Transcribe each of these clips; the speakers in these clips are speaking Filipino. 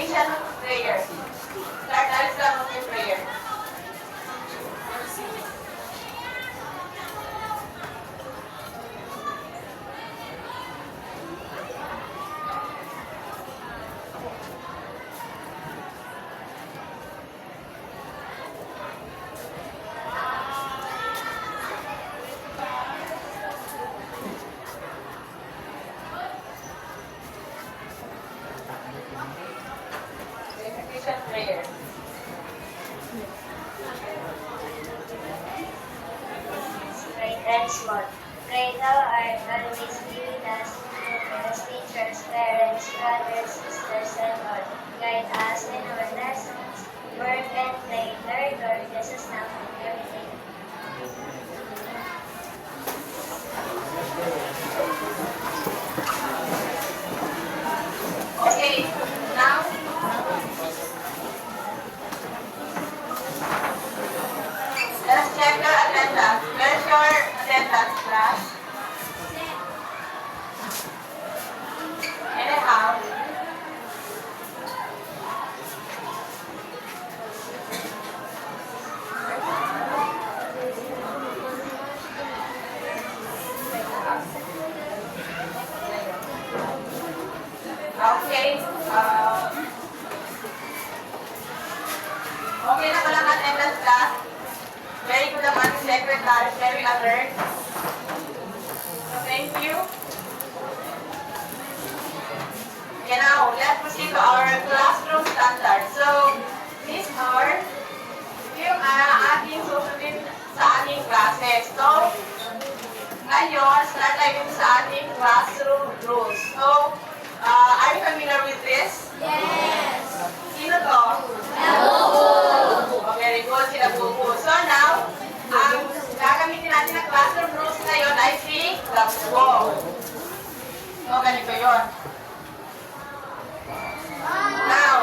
Dedication prayer. Start na sa mga prayer. Dedication prayer. Great and small. Pray thou art always be with us, as teachers, parents, brothers, sisters, and all. Guide us in our lessons, work and play, learn, Lord, bless us now and every day. Okay, now, let's check your attendance. Where's your attendance, class? Anyhow, okay, okay na pala ang attendance, class. Very good naman, secretary, very alert. So, thank you. Okay, now, let's proceed to our classroom standard. So, Miss Nor, yung ating susundin sa ating classes. So, ngayon, start tayo sa ating classroom rules. So, are you familiar with this? Yes! Sino to? Oh, very good, sila Bubu. So now, ang gagamitin natin na classroom rules ngayon ay si Labubo. So, ganito yun. Now,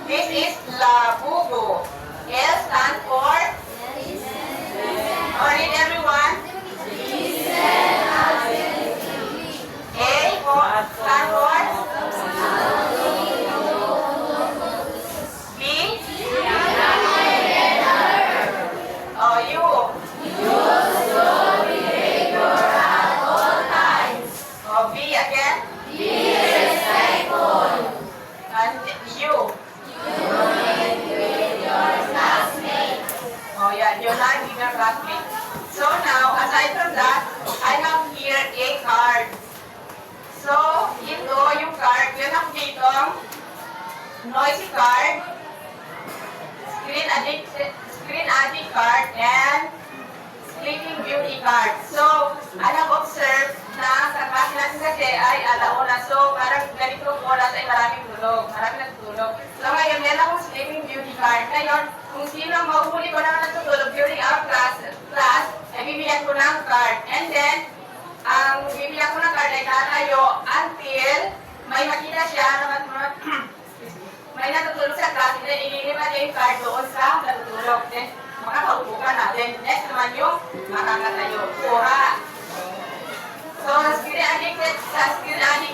this is Labubo. L stand for? Or read everyone? A for? Stand for? B? Oh, you. Oh, B again. And you. Oh, yeah, you like with your classmate. So now, aside from that, I have here a card. So, ito yung card. Yun ang ditong noisy card, screen addict card, and sleeping beauty card. So, I have observed na sa klase natin kasi ay alauna. So, parang ganitong oras ay maraming tulog. Maraming natutulog. So, ngayon, yan akong sleeping beauty card. Ngayon, kung sino ang mahuhuli ko na natutulog during our class, ay bibilan ko ng card. And then, ang bibilan ko ng card ay tatayo until may makita siya na may natutulog sa class, then ililipat niya yung card doon sa natutulog. Then, makakaupo ka na. Then, next naman yung makakatayo. Kuha. So, sa screen addict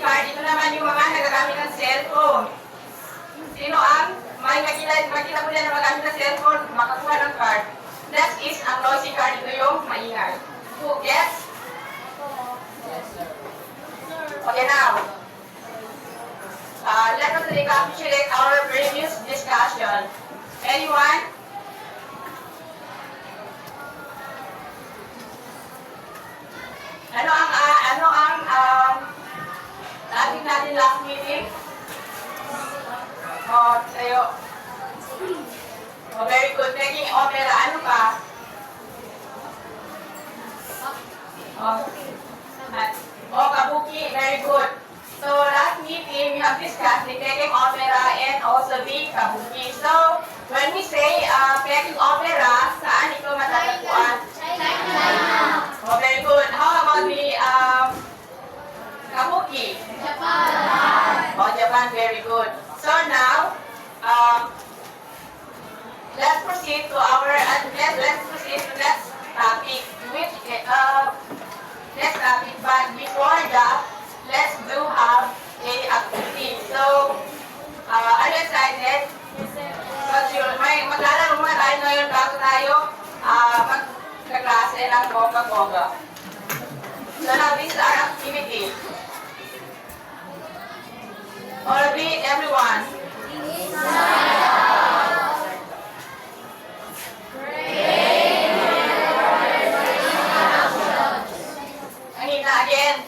card, ito naman yung mga nagagamit ng cellphone. Sino ang may makita mo na magamit ng cellphone, makakuha ng card. Next is ang noisy card, ito yung maingay. Who gets? Okay, now. Let us recapitulate our previous discussion. Anyone? Ano ang topic natin last meeting? Oh, tayo. Oh, very good. Taking opera. Ano pa? Oh, kabuki. Very good. So, last meeting, we have discussed the peking opera and also the kabuki. So, when we say peking opera, saan ito matatagpuan? China! Oh, very good. How about the kabuki? Japan! Oh, Japan, very good. So now, let's proceed to our let's proceed to next topic, which next topic. But before that, let's do have a activity. So, are you Or read everyone. Kanina again.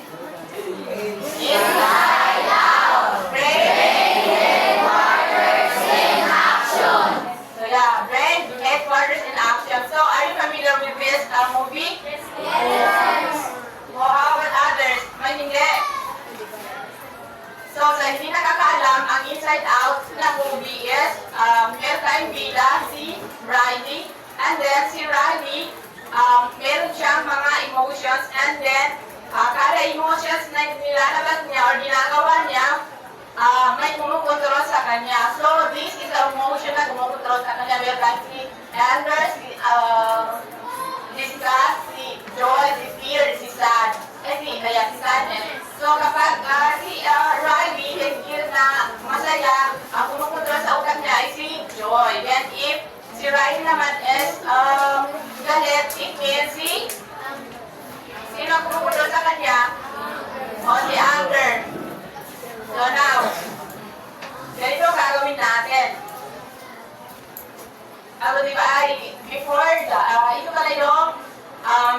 Inside out. Brain headquarters in action. So yeah, brain headquarters in action. So are you familiar with this movie? Yes. Well, how about others? May hindi. So sa hindi nakakaalam, ang Inside Out na movie is meron tayong bida, si Riley. And then si Riley, meron siyang mga emotions and then kada emotions na nilalabas niya or ginagawa niya, may kumukontrol sa kanya. So this is the emotion na kumukontrol sa kanya. Meron tayong si Anger, si Sad, si Joy, si Fear, si Sad. Si Sadness. So kapag si Riley feel na masaya, ang kumukontrol sa utak niya ay si Joy. Then if si Riley naman is galit, it means sino ang kumukontrol sa kanya? O si Anger. So now, ganito gagawin natin. Diba ay before ito pala yung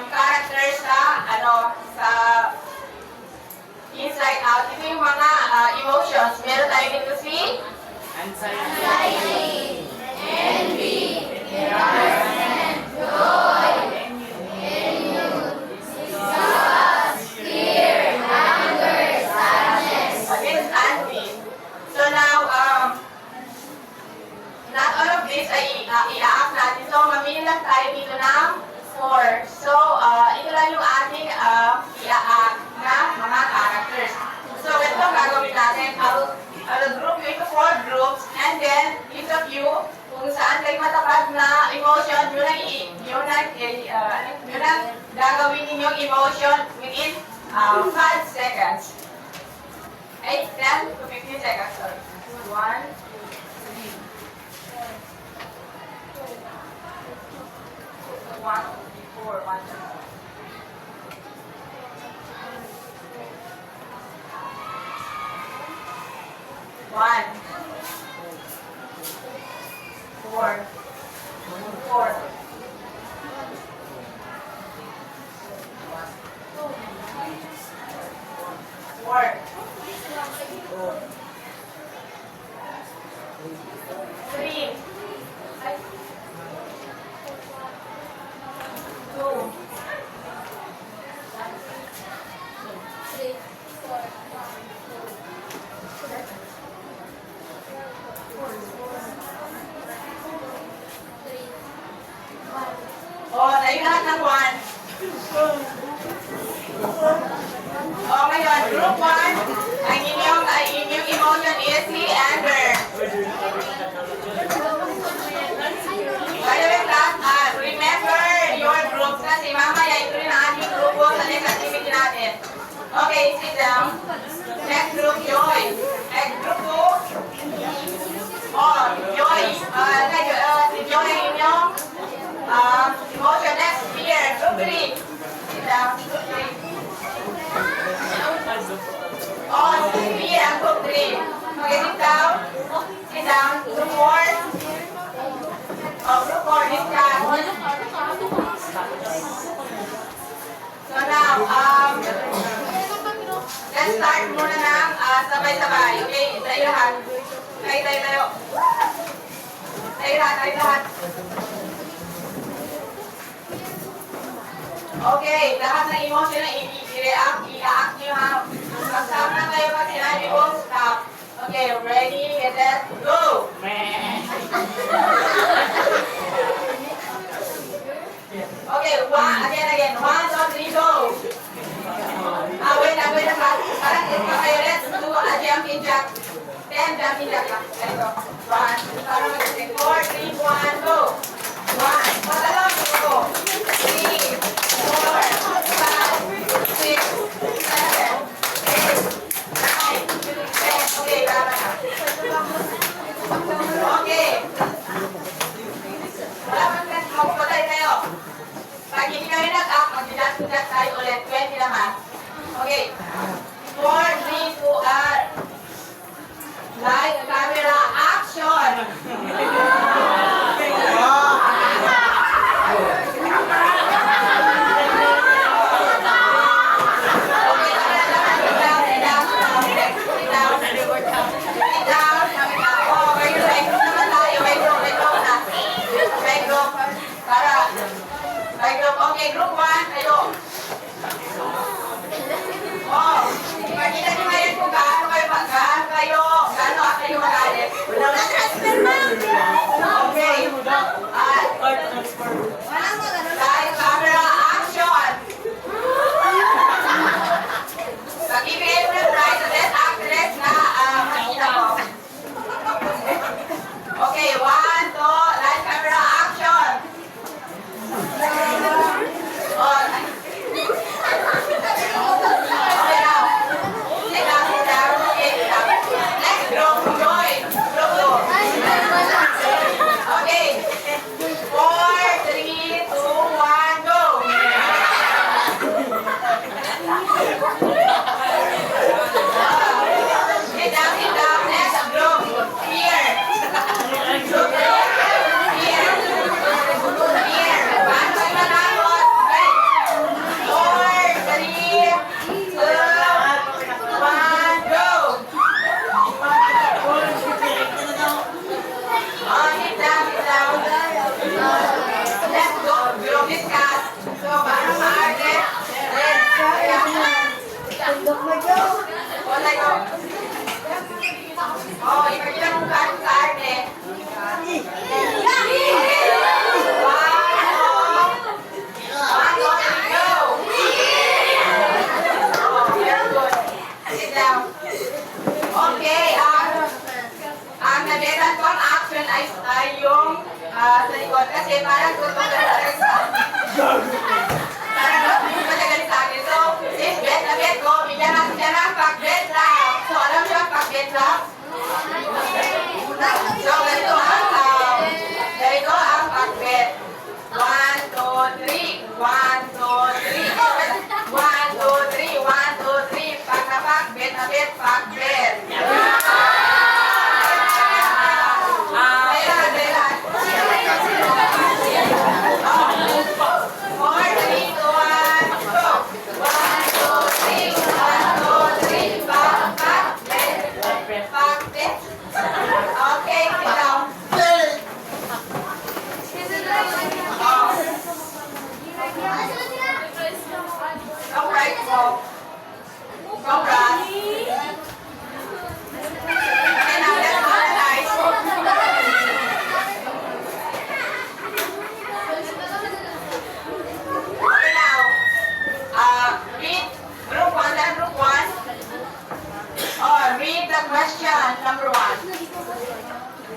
characters sa sa Inside Out. Ito yung mga emotions. Meron tayo dito si anxiety, envy, embarrassment, joy, disgust, fear, anger, sadness. This is envy. So now, not all of this ay i-act natin. So mamili lang tayo dito ng 4. So, ito lang yung ating i-act na mga characters. So, ito ang gagawin natin. I'll group you into 4 groups and then each of you, kung saan kayo matapat na emotion, yun ang gagawin ninyong emotion within 5 seconds. 8, 10 to 15 seconds. Sorry. 1, 1, 4, 1, 2. One, 4, 4. 4. 3. 2. 1. O, tayo lahat ng 1. O, ngayon, group 1, ang inyong emotion is si anger. By the way, class, remember your groups kasi mamaya ito rin ang ating grupo sa next activity natin. Okay, sit down. Next group, Joy. Next group 2. Oh, Joy. Si Joy ang inyong emotion. Next, Fear. Group 3. Sit down. Group 3. Oh, si Fear ang group 3. Okay, sit down. Sit down. Group 4. Oh, group 4, discuss. So now, let's start muna ng sabay-sabay. Okay, tayo lahat. Tayo. Tayo lahat. Okay, lahat ng emotion na i-react nyo ha. Mag-stop na kayo pag sinabi ko, stop. Okay, ready, get, go! Okay, again. 1, 2, 3, go! Wait lang. Parang kayo, let's do a jumping jack. 10 jumping jack lang. Ganito. 1, parang mag-3, 4, 3, 1, go! 1, patalong, go! 3, 4, 5, 6, 7, 8, 9, 10. Okay, tama na. Okay. Wala man magpatay kayo. Pag hindi kayo nag-up, mag-jumping-jack tayo ulit. 20 naman. Okay. 4, 3, 2, kayo. Oh, ipagkita mo sa arte. Sit down. Okay, ang nagleran ko ang action ay yung sa likod kasi parang gusto ka talaga sa parang gusto ka talaga sa akin. So, sis, bet na bet ko, bigyan natin siya ng pag-bet lang. So, alam niyo ang pag-bet lang? So, ganito ang pag-bet. 1, 2, 3. 1, 2, 3. 1, 2, 3. 1, 2, 3. Pag na-pag-bet na bet, pag-bet. Okay, sit down. Alright, so, congrats. Okay, now let's organize. Okay, now, read group 1 and group 1. Or read the question number 1.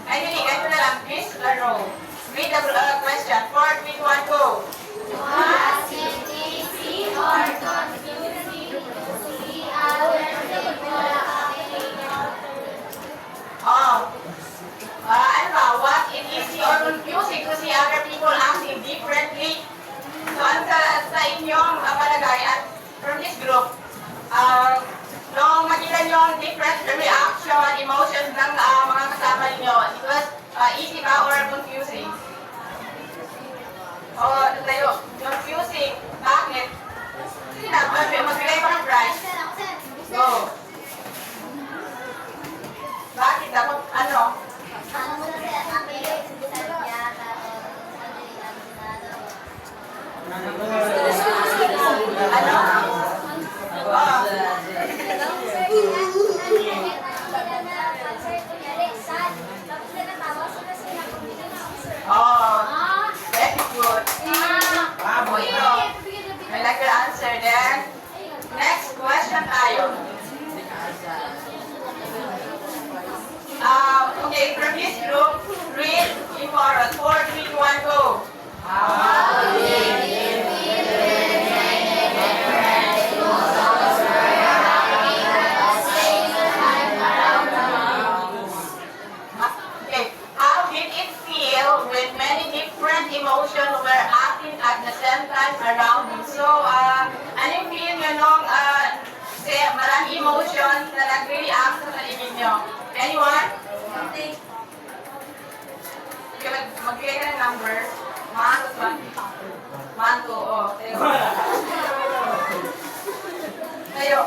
Ay, hindi, ganito na lang. Miss Laro. Read the question. 4, 3, 1, go. What is easy or confusing to see other people acting? Ano ba? What is easy or confusing to see other people acting differently? So, ano sa inyong palagay at from this group, nung makita nyo ang different reaction, emotions ng mga kasama ninyo, it was easy ba or confusing? O, tayo, confusing. Bakit? Sige na, magbigay ko ng prize. Go. Bakit? Dapat, ano? Oh, very good. Bravo, ito. I like your answer there. Next question tayo. Okay, from this group, read in chorus. 4, 3, 2, 1, go. Okay, how did it feel when many different emotions were acting at the same time around you? So, ano yung feel nyo nung maraming emotions na nag-react sa paligid nyo? Anyone? Okay, magbigay ka ng number. 1, 2, oh. Tayo.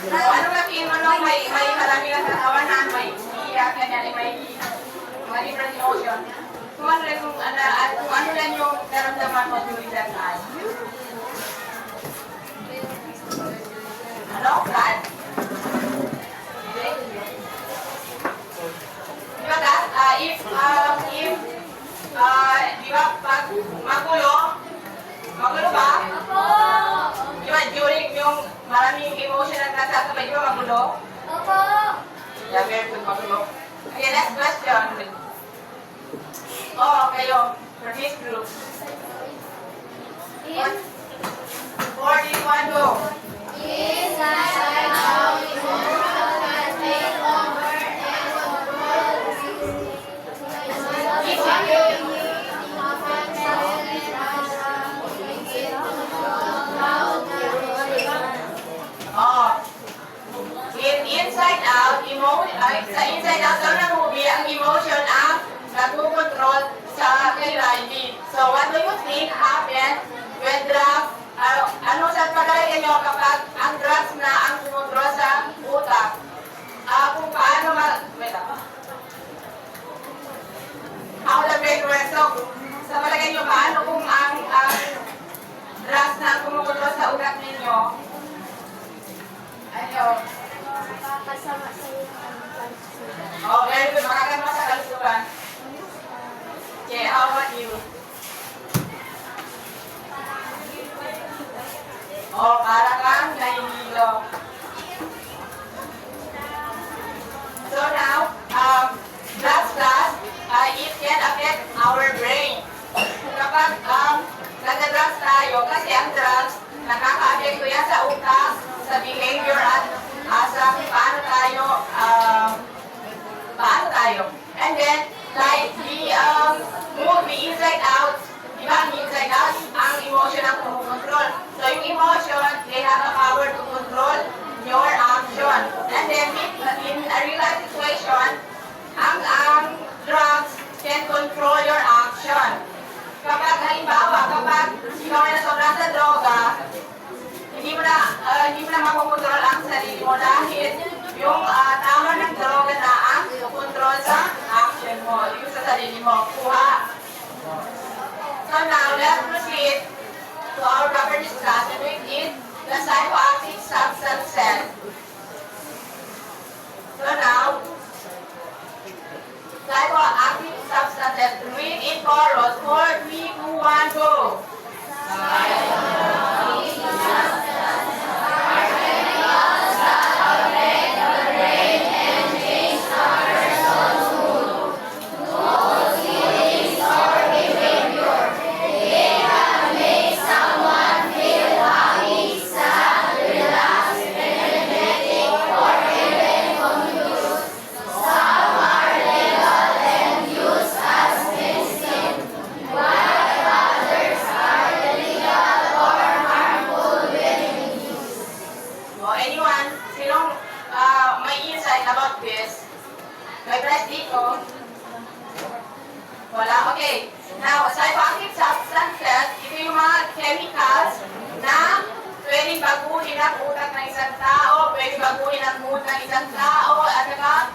Ano na feel mo nung may marami kang katawanan, may iiyak, ganyan, may different emotion? Kung ano lang yung naramdaman mo during that time? Ano? Sad? Di ba, Kat? Di ba, pag magulo ba? Di ba, during yung maraming emotion na nasasabay, di ba magulo? Yeah, very good, magulo. Okay, next question. Oh, kayo, for this group. 4, 3, 1, go. Inside Out, sa Inside Out daw na movie, ang emotion ang nagkukontrol sa kay Riley. So, what do you think happened when drugs, ano sa pagkakaya nyo kapag ang drugs na ang kumontrol sa utak? Kung paano wait lang. How the brain works. So, sa palagay nyo, paano kung ang drugs na kumukontrol sa utak ninyo? Ano? Masama sa iyo ang kalusugan. Oh, very good. Makakama sa kalusugan. Okay, how about you? Oh, para kang nahihilo. So now, drugs it can affect our brain. Kapag nag-drugs tayo, kasi ang drugs, nakaka-affect ko yan sa utak, sa behavior at sa paano tayo. And then, like the movie Inside Out, di ba, Inside Out, ang emotion ang kumukontrol. So yung emotion, they have a power to control your action. And then, in a real life situation, ang drugs can control your action. Kapag halimbawa, kapag ikaw ay nasobrang sa droga, hindi mo na makokontrol ang sarili mo dahil yung tama ng droga na ang control sa action mo, yung sa sarili mo. Kuha. So now, let's proceed to our proper discussion, which is the psychoactive substances. So now, psychoactive substances. Read in chorus. 4, 3, 2, 1, go. Anyone? Sinong may insight about this? May press dito? Wala? Okay. Now, psychoactive substances, ito yung mga chemicals na pwedeng baguhin ang utak ng isang tao, pwedeng baguhin ang mood ng isang tao, at saka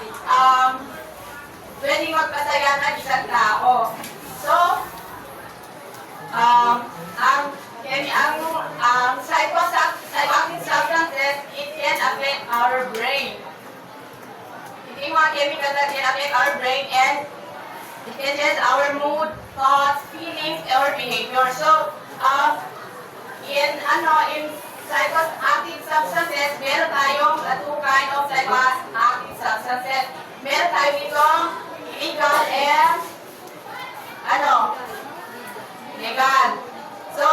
pwedeng magpasaya ng isang tao. So, ang psychoactive substances, it can affect our brain. Ito yung mga chemicals that can affect our brain and it can change our mood, thoughts, feelings, or behavior. So, in psychoactive substances, meron tayong two kind of psychoactive substances. Meron tayo itong illegal and legal. So,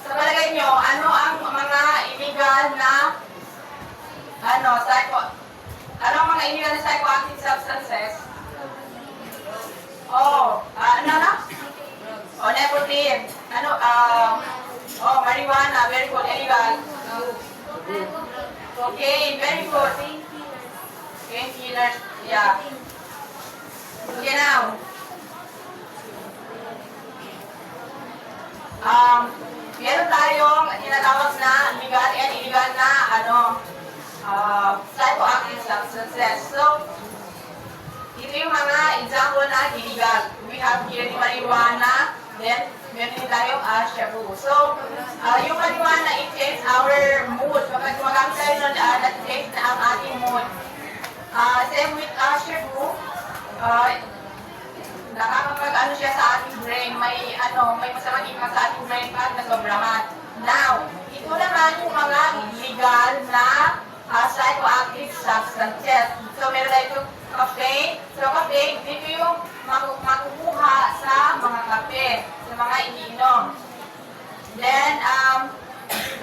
sa palagay nyo, ano ang mga illegal na mga illegal na psychoactive substances? Nicotine. Marijuana, very good, illegal. Cocaine, very good. Painkillers, yeah. Okay, now. Meron tayong tinatawag na legal and illegal na psychoactive substances. So, ito yung mga example na illegal. We have here the marijuana, then meron din tayong shabu. So, yung marijuana, it changes our mood. Kapag gumagamit tayo nun, that-change na ang ating mood. Same with shabu, nakakapag siya sa ating brain, may masamang impact sa ating brain pag nasobrahan. Now, ito naman yung mga legal na psychoactive substances. So, meron tayo itong caffeine. So, caffeine, dito yung makukuha sa mga kape, sa mga iniinom. Then,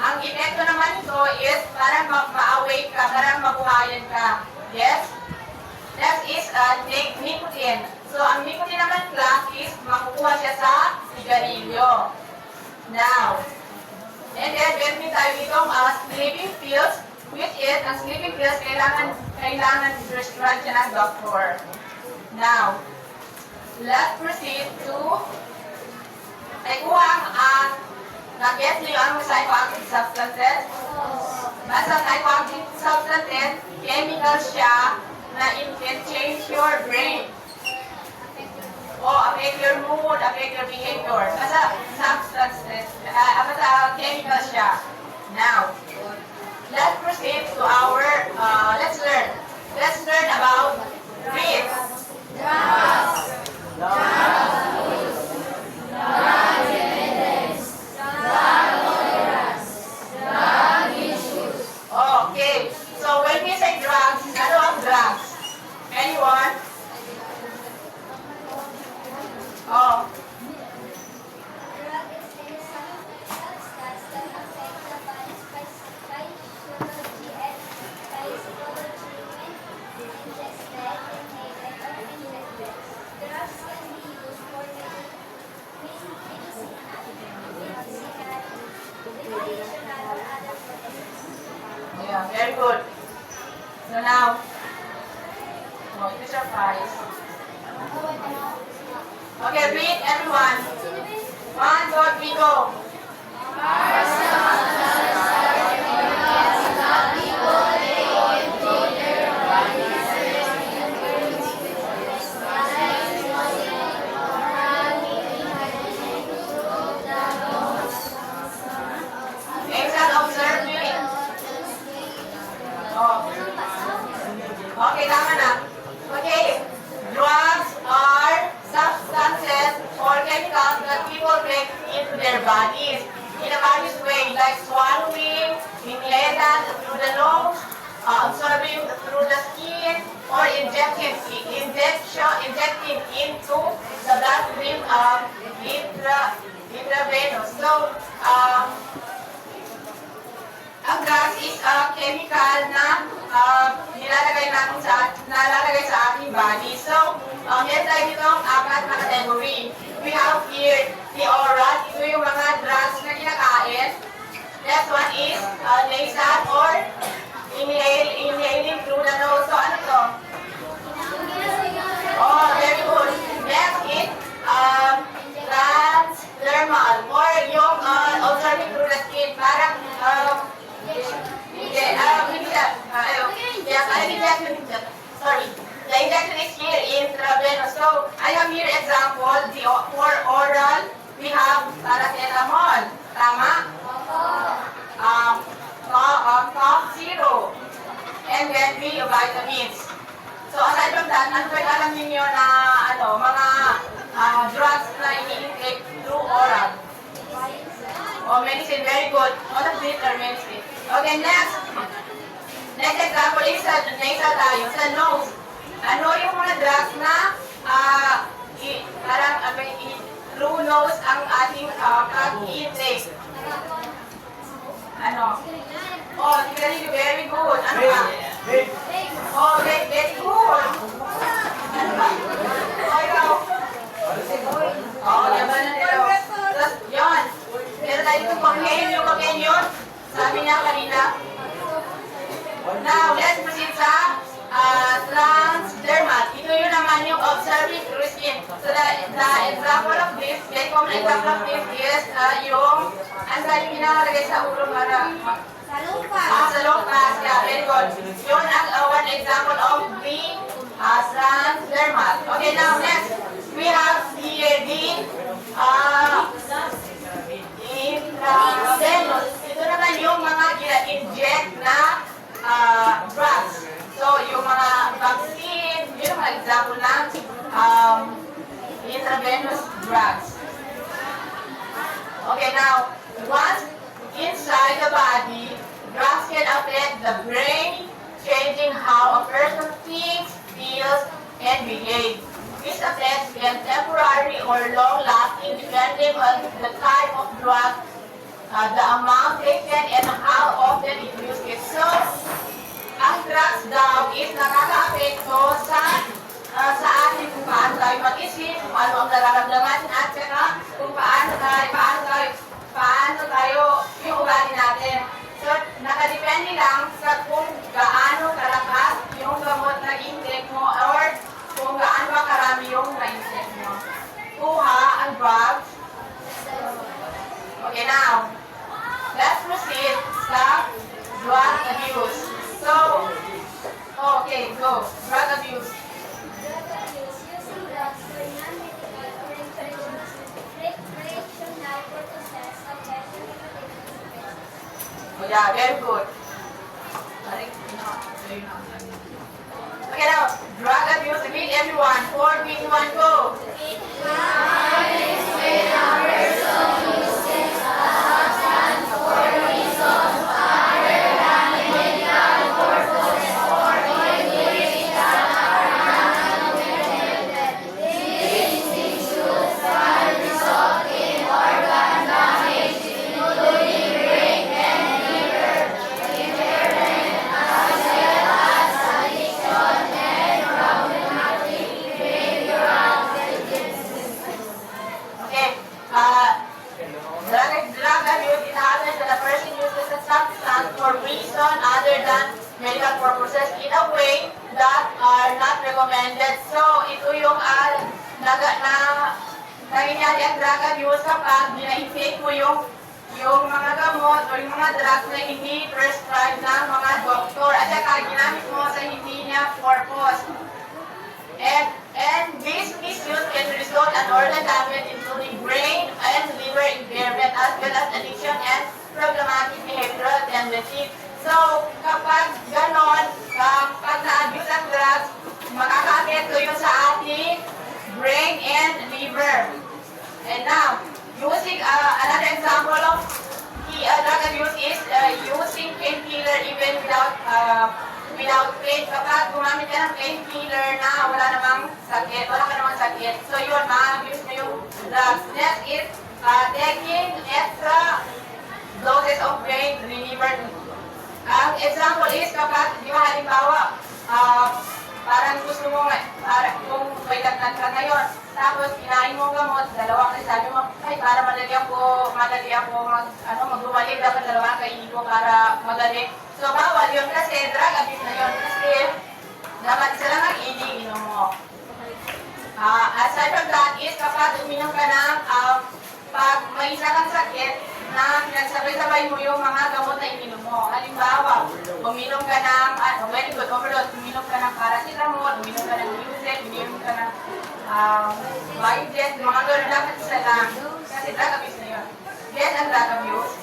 ang epekto naman ito is parang ma-awake ka, parang mabuhayan ka. Yes? That is nicotine. So, ang nicotine naman class is makukuha siya sa sigarilyo. Now, and then, meron tayo itong sleeping pills, which is, ang sleeping pills, kailangan prescribe siya ng doctor. Now, let's proceed to, kuha nag-get niyo ang psychoactive substances. Basta psychoactive substances, chemical siya na it can change your brain. Affect your mood, affect your behavior. Basta substances, basta chemical siya. Now, let's proceed to our, let's good. So now, use your prize. Okay, read everyone. 1, 2, 3, go. Exile, observe it. Oh. Okay, tama na. Okay, drugs are substances or chemicals that people take into their bodies in a various way, like swallowing, inhaling through the nose, absorbing through the skin, or injecting into the bloodstream intravenous. So, ang drugs is a chemical na nalalagay sa ating body. So, meron tayo dito ang 4 na category. We have here the oral. Ito yung mga drugs na kinakain. Next one is nasal or inhaling through the nose. So, ano to? Oh, very good. Next is transdermal or yung observing through the skin. Parang sorry. The injection is here intravenous. So, I have here example, for oral, we have paracetamol. Tama? Cough syrup. And then we vitamins. So, aside from that, ano ba alam ninyo na mga drugs na ini-intake through oral? Oh, medicine, very good. All of these are medicine. Okay, next. Next example is nasal tayo, sa nose. Ano yung mga drugs na parang through nose ang ating pag-intake? Ano? Oh, very good. Ano ba? Oh, very good. Ano ba? Oh, ikaw. Oh, yaman na nito. Tapos, yun. Meron tayo itong pag-canyon. Sabi niya kanina. Now, let's proceed sa transdermal. Ito yun naman yung observing through skin. So, the example of this, very common example of this is yung yung ginalagay sa ulo para sa lumpas. Yeah, very good. Yun ang one example of the transdermal. Okay, now next, we have here the intravenous. Ito naman yung mga gina-inject na drugs. So, yung mga vaccine, yun ang example ng intravenous drugs. Okay, now, once inside the body, drugs can affect the brain, changing how a person thinks, feels, and behaves. This effect can temporary or long-lasting depending on the type of drug, the amount taken, and how often it used. So, ang drugs daw is nakaka-apekto sa atin kung paano tayo mag-isip, kung ano ang nararamdaman, at saka kung paano tayo yung ugali natin. So, nakadepende lang sa kung gaano kalakas yung gamot na intake mo or kung gaano ba karami yung na-intake mo. Kuha ang drugs. Okay, now, let's proceed sa drug abuse. So, okay, go. Drug abuse. Drug abuse using drugs for non-medical or recreational purposes such as Oh, yeah, very good. Okay, now, drug abuse. Read everyone. 4, 3, 2, 1, go. recommended. So, ito yung nangyayari ang drug abuse kapag gina-intake mo yung mga gamot o yung mga drugs na hindi prescribed ng mga doktor at saka ginamit mo sa hindi niya purpose. And this misuse can result in organ damage including brain and liver impairment as well as addiction and problematic behavioral tendencies. So, kapag ganon, pag na-abuse ang drugs, makaka-apekto yun sa ating brain and liver. And now, using another example of drug abuse is using painkiller even without pain. Kapag gumamit ka ng painkiller na wala ka namang sakit. So yun, ma-abuse mo yung drugs. Next is taking extra doses of pain reliever. Ang example is kapag, di ba halimbawa, parang gusto mo, kung may lagnat ka ngayon, tapos kinain mo gamot, dalawang sabi mo, ay para madali ako magbumalik, dapat dalawang kainin ko para madali. So bawal yun kasi drug abuse na yun kasi dapat isa lang ang iniinom mo. Aside from that is kapag uminom ka ng pag may isa kang sakit na pinagsabay-sabay mo yung mga gamot na ininom mo. Halimbawa, uminom ka ng very good overdose, uminom ka ng paracetamol, uminom ka ng Lucet, uminom ka ng Vijet, mga gano'n dapat isa lang. Kasi drug abuse na yun. Yes, ang drug abuse.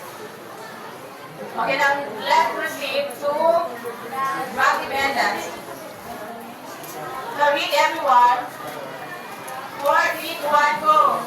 Okay, now let's proceed to drug dependence. So read everyone. 4, 3, 2, 1, go.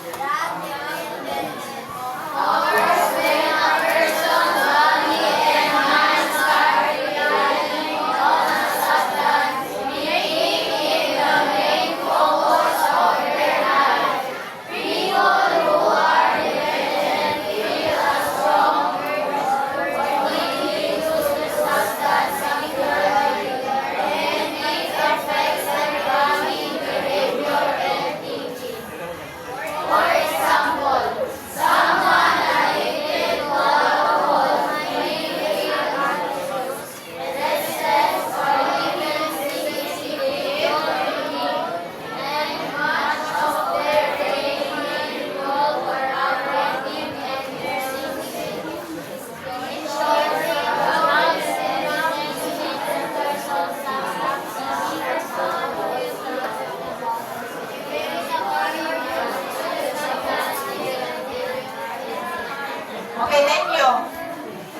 Okay, thank you.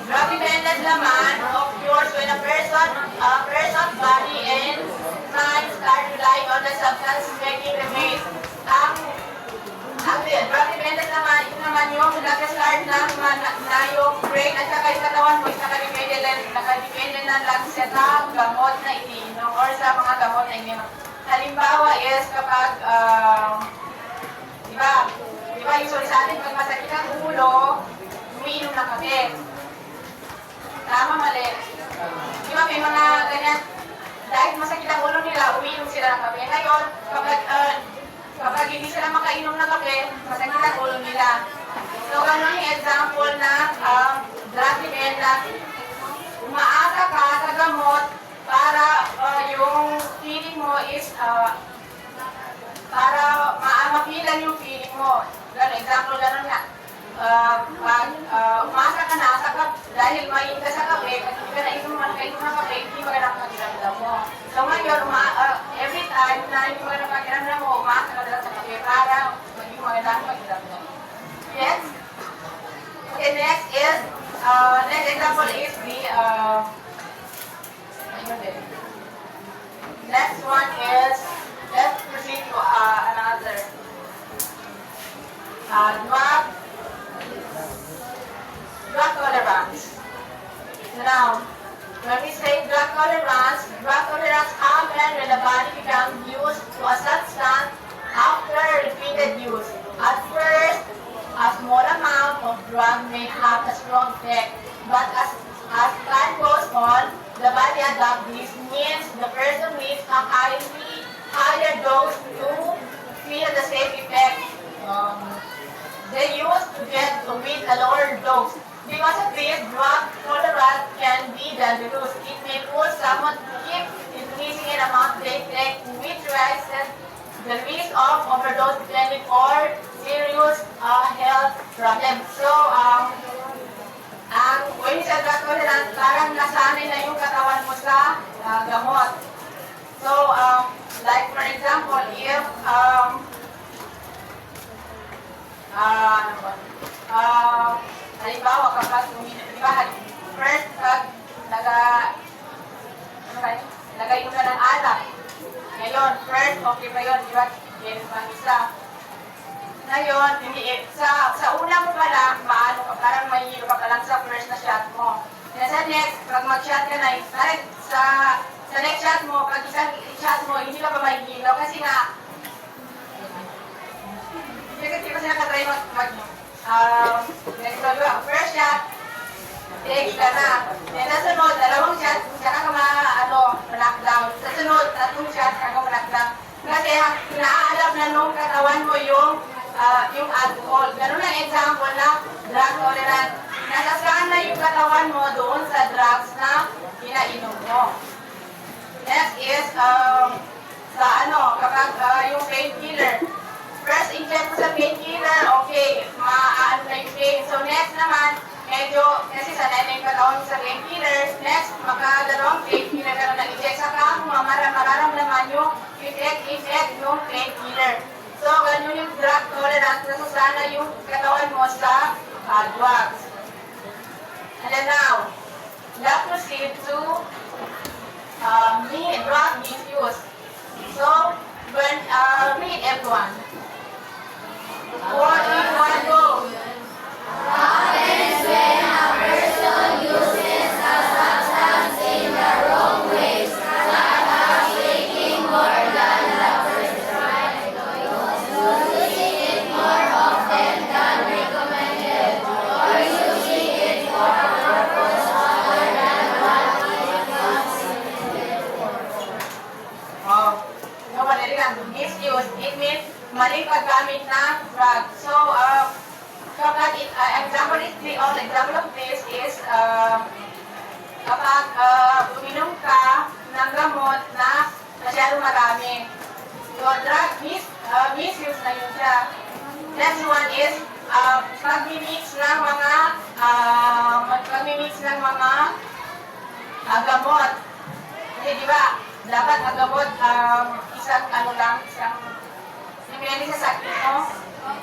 Drug dependent naman occurs when a person's body and mind start relying on the substance making the base. Ang drug dependent naman, ito naman yung nag-start na yung brain at saka yung katawan mo is nakadepende na lang sa gamot na iniinom or sa mga gamot na iniinom. Halimbawa is kapag, di ba usually sa atin pag masakit ang ulo, umiinom ng kape. Tama, mali. Di ba may mga ganyan, dahil masakit ang ulo nila, umiinom sila ng kape. Ngayon, kapag hindi sila makainom ng kape, masakit ang ulo nila. So, ganun yung example ng drug dependent. Umaasa ka sa gamot para yung feeling mo is para mapilan yung feeling mo. Ganun, example ganun nga. Umasa ka na dahil may ka sa kape, kasi hindi ka nainom ng kape, hindi magandang pakiramdam mo. So ngayon, every time na hindi magandang pakiramdam mo, umasa ka na sa kape para maging magandang pakiramdam. Yes? Okay, next example is next one is, let's proceed to another. Drug tolerance. Now, when we say drug tolerance happens when the body becomes used to a substance after repeated use. At first, a small amount of drug may have a strong effect, but as time goes on, the body adapts. This means the person needs a higher dose to feel the same effect they used to get with a lower dose. Because of this, drug tolerance can be dangerous. It may force someone to keep increasing in amount they take, which parang nasanay na yung katawan mo sa gamot. So, like for example, if, ano ba? Halimbawa, kapag di ba, first, pag nagainom ka ng alak, ngayon, first, okay pa yun, di ba? Yan ang isa. Ngayon, sa una mo pa lang, paano ka, parang mahihilo ka pa lang sa first na shot mo. Kaya sa next, pag mag-shot ka na, parang sa next shot mo, pag isang shot mo, hindi ka pa mahihilo kasi nga, hindi kasi nakatry first shot, take ka na. Then nasunod, dalawang shot, saka ka ma-knockdown. Nasunod, tatlong shot, saka ka ma-knockdown. Kasi naaalap na nung katawan mo yung alcohol. Ganun ang example na drug tolerance. Nasasaan na yung katawan mo doon sa drugs na pinainom mo. Next is, kapag yung painkiller. First, inject mo sa painkiller, okay, maano na yung pain. So next naman, medyo, kasi sanay na yung katawan mo sa painkiller. Next, makadalawang painkiller ka na inject. Saka mararamdaman yung effect yung painkiller. So, ganun yung drug tolerance, nasusana yung katawan mo sa drugs. And then now, let's proceed to drug misuse. So, when read everyone. 4, 3, 1, go. Happens when a person uses a substance in the wrong ways, such as taking more than the prescribed dose, using it more often than recommended, or using it for a purpose other than what it was intended for. So, madali lang. Misuse, it means maling paggamit ng drug. So, kapag example of this is kapag uminom ka ng gamot na masyadong marami. So, drug misuse na yun siya. Next one is pag-mix ng mga gamot. Kasi di ba, dapat ang gamot isang pinili sa sakit mo.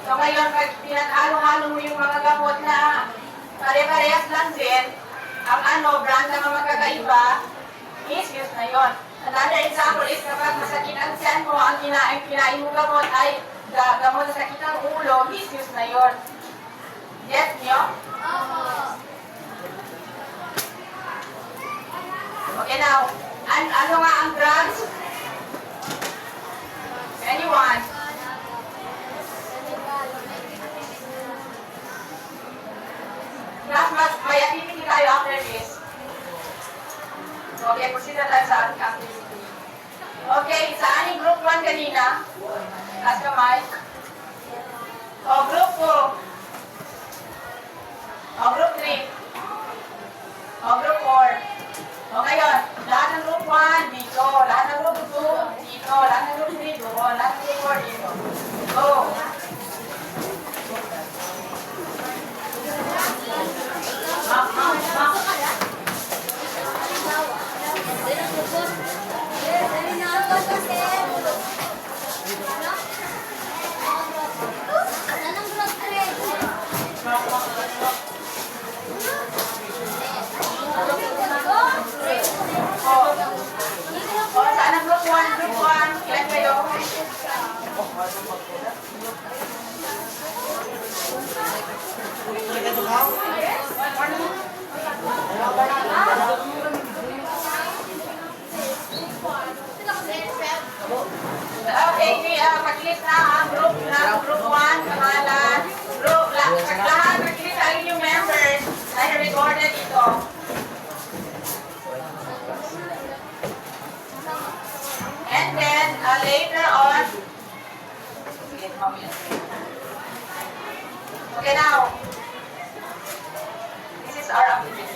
So ngayon, pag pinag-halo-halo mo yung mga gamot na pare-parehas lang din, ang brand na magkakaiba, misuse na yon. Another example is kapag masakit ang tiyan mo, ang kinain mo gamot ay gamot na sakit ang ulo, misuse na yon. Yes, nyo? Okay, now, ano nga ang drugs? Anyone? May activity tayo after this. Okay, proceed na tayo sa ating activity. Okay, saan yung group 1 kanina? Taas kamay. O, group 2. O, group 3. O, group 4. O, ngayon, lahat ng group 1 dito, lahat ng group 2 dito, lahat ng group 3 doon, lahat ng group 4 dito. Go! Saan ang group 1? Group 1, ilan kayo? Okay, pag-list na ang group 1, pangalan, lahat pag-list ang inyong members na recorded ito. And then, later on, okay now, this is our activity.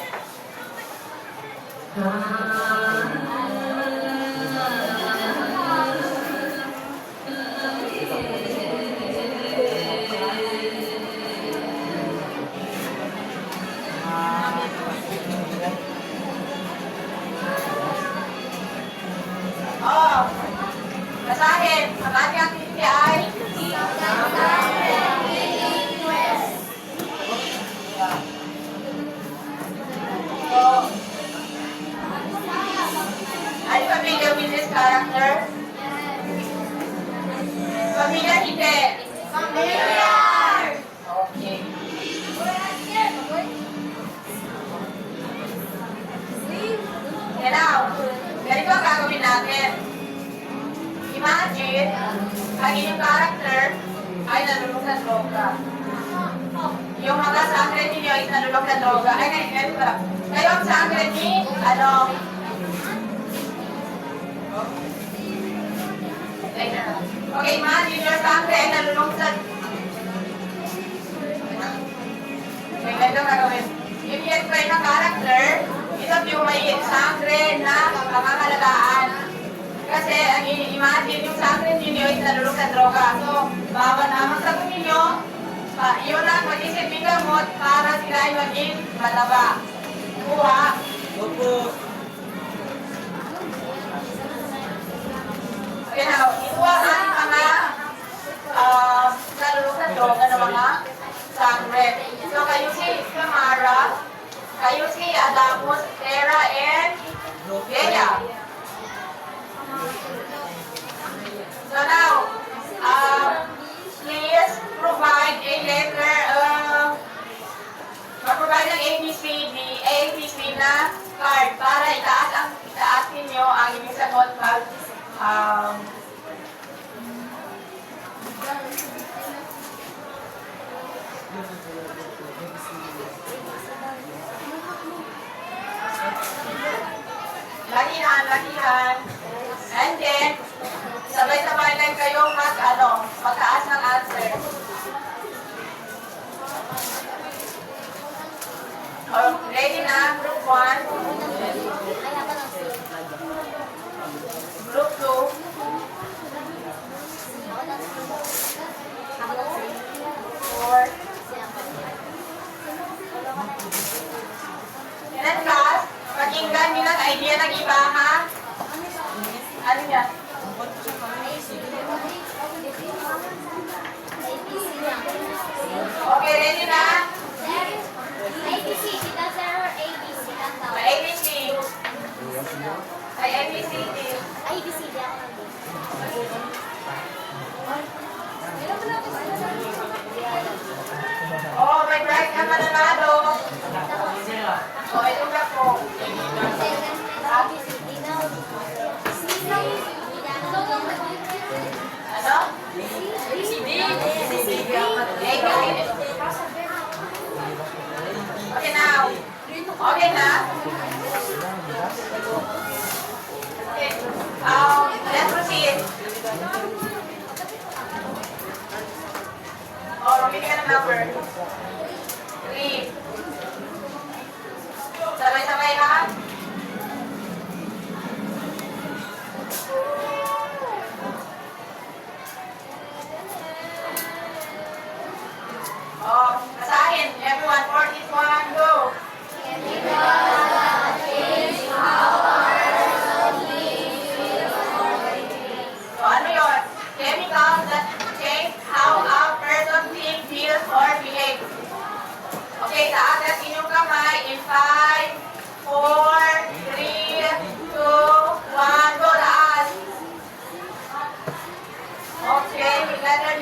basahin. Ang ating activity ay so, are you familiar with this character? Familiar, hindi? Familiar! Okay. Okay, now, ganito ang gagawin natin. Imagine, ang inyong character ay nalulong sa droga. Yung mga sangre ninyo ay nalulong sa droga. Ay, ganito ba? Kayo ang sangre ni, okay, imagine your sangre ay nalulong sa... Okay, ganito ang gagawin. If you explain ng character, ito yung may sangre na pangangalagaan. Kasi, ang imagine yung sangre ninyo ay nalulong sa droga. So, bawal na magsagot ninyo, yun lang mag-isipin gamot para sila ay maging malaba. Kuha. Opo. Okay, now, ikuha ang mga nalulong sa droga ng mga sangre. So, kayo si Samara, kayo si Adamos, Tera, and Bea. So now, please provide a letter, mag-provide ng ABCD na card para itaas ninyo ang ibig sagot pag lakihan. And then, sabay-sabay lang kayong magtaas ng answer. Ready na, group 1. Group 2. And class, pakinggan nyo ng idea ng iba, ha? Ano yan? Okay, ready na? ABC, kita sir, ABC lang daw. May ABC. May ABCD. ABC lang. Oh, may prize ka mananalo. Oh, ito na po. ABC, daw. Ano? ABCD. Okay, now. Okay na? Okay. Let's proceed. Oh, mamili ka ng number. 3. Sabay-sabay ha? Oh, basahin. Everyone, 41, go. So, ano yun? Chemicals that change how a person thinks, feels, or behaves. Okay, taas at inyong kamay in 5, 4, 3, 2, 1, go, taas. Okay, letter,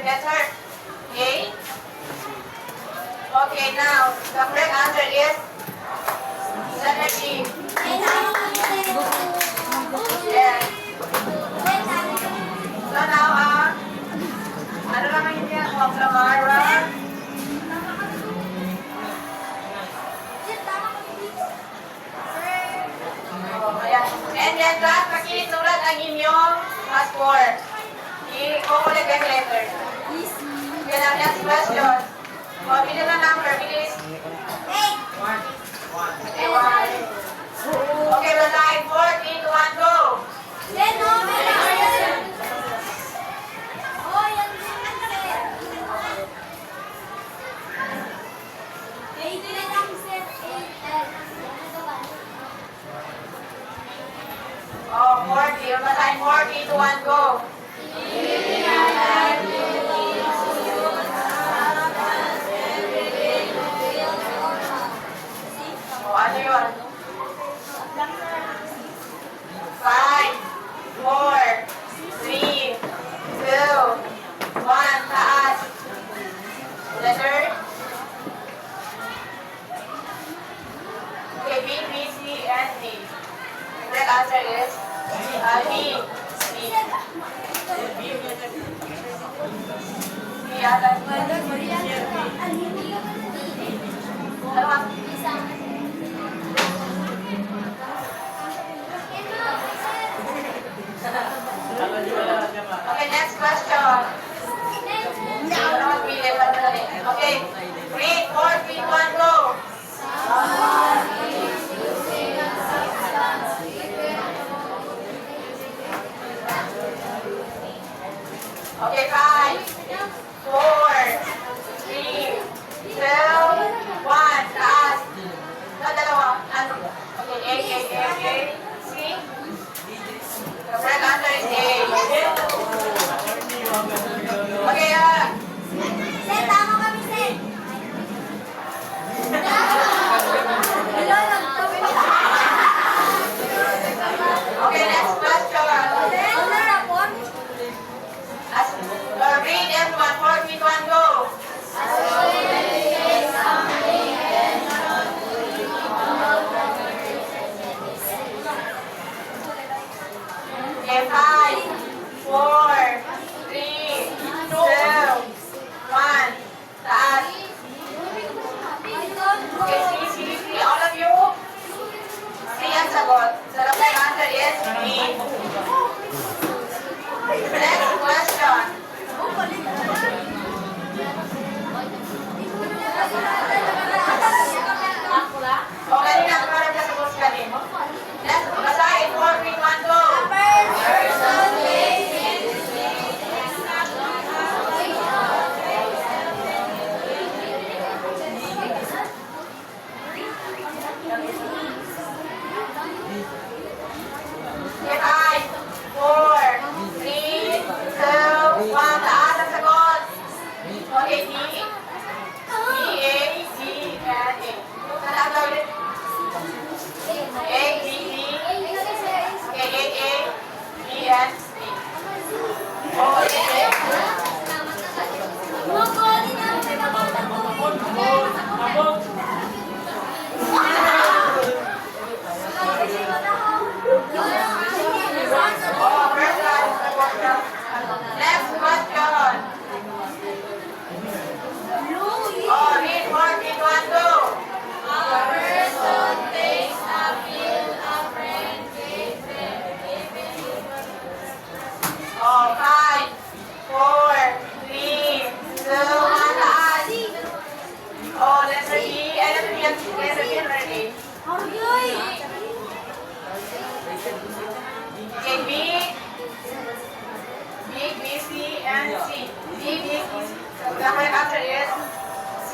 letter. Okay? Okay, now, the correct answer is letter D. Yes. So now, ano naman yun yan? Lamara. Oh, ayan. And then, class, pakisulat ang inyong passport. I-kukulit ang letter. Yan ang next question. O, bilhin na number, bilis. Okay, 1. Okay, basahin. 4, 3, 2, 1, go. Oh, 40. Basahin 40 to 1, go. Oh, ano yun? 5, 4, 3, 2, 1, taas. Letter? Okay, B, B, C, and D. The correct answer is B. B. B yata. Ano ba? Okay, next question. Ano magpili? Okay. 3, 4, 3, 1, go. Okay, 5, 4, 3, 2, 1, taas. Dalawa. Ano? Okay, A. C. The correct answer is A. Okay, Sen, tama kami, Sen. okay, next question. Ano rapon? Read everyone, 4, 3, 1, go. Okay, 5, 4, 3, 2, 1, taas. Okay, C, all of you. C ang sagot. So the correct answer is B. Next question. Okay, na para sa sagot kanino. Next, basahin 4, 3, 1, go. Okay, 5, 4, 3, 2, 1, taas ang sagot. Okay, D. D, A, C, and A. Saan ang ulit? A, D, D. Okay, A, B, and C. Oh, A. Oh, first line. Next question. Oh, read 4, 3, 1, go. Oh, 5, 4, 3, 2, 1, taas. Oh, letter E. Letter B already. Okay, B, B, C, and C. B, C. So the correct answer is C.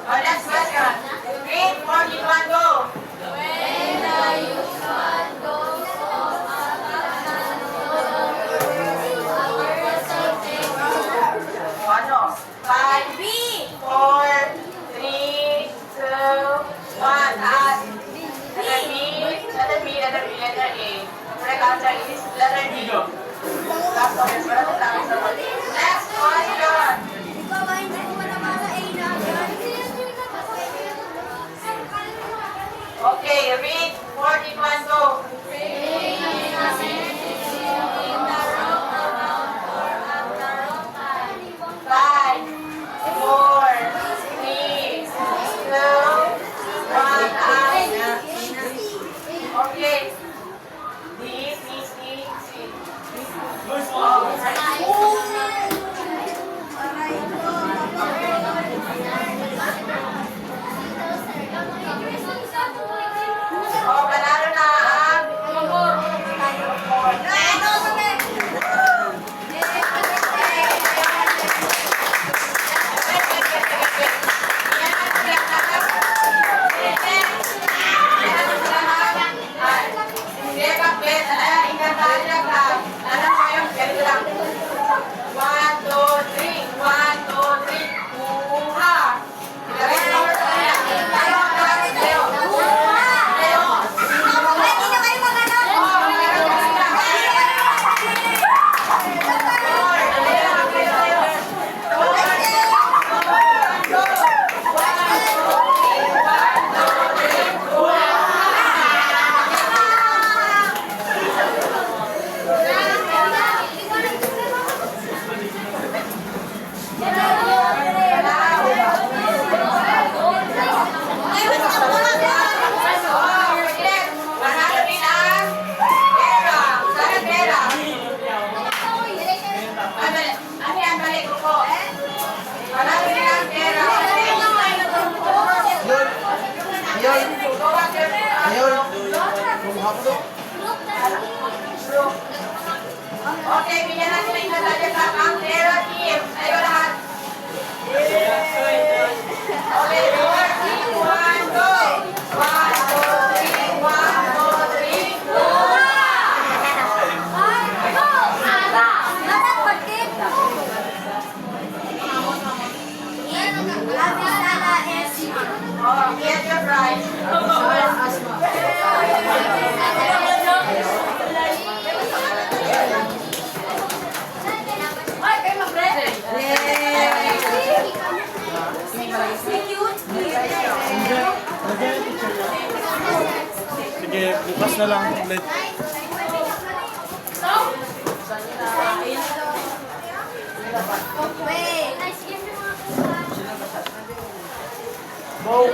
Next question. Read 41, go. Ano? 5, 4, 3, 2, 1, taas. Letter B, letter A. Correct answer is letter D. Next question. Okay, read 41, go. Five, 4, 3, 2, 1, taas. Okay. D, C, C, C. Oh, Okay, bigyan natin ng isa sa atin ang Tera team. Tayo lahat. Okay, 4, 3, 1, go! 1, 2, 3, 1, 2, 3, go! Oh, get your prize. Sige, bukas na lang ulit. Wait. Wow!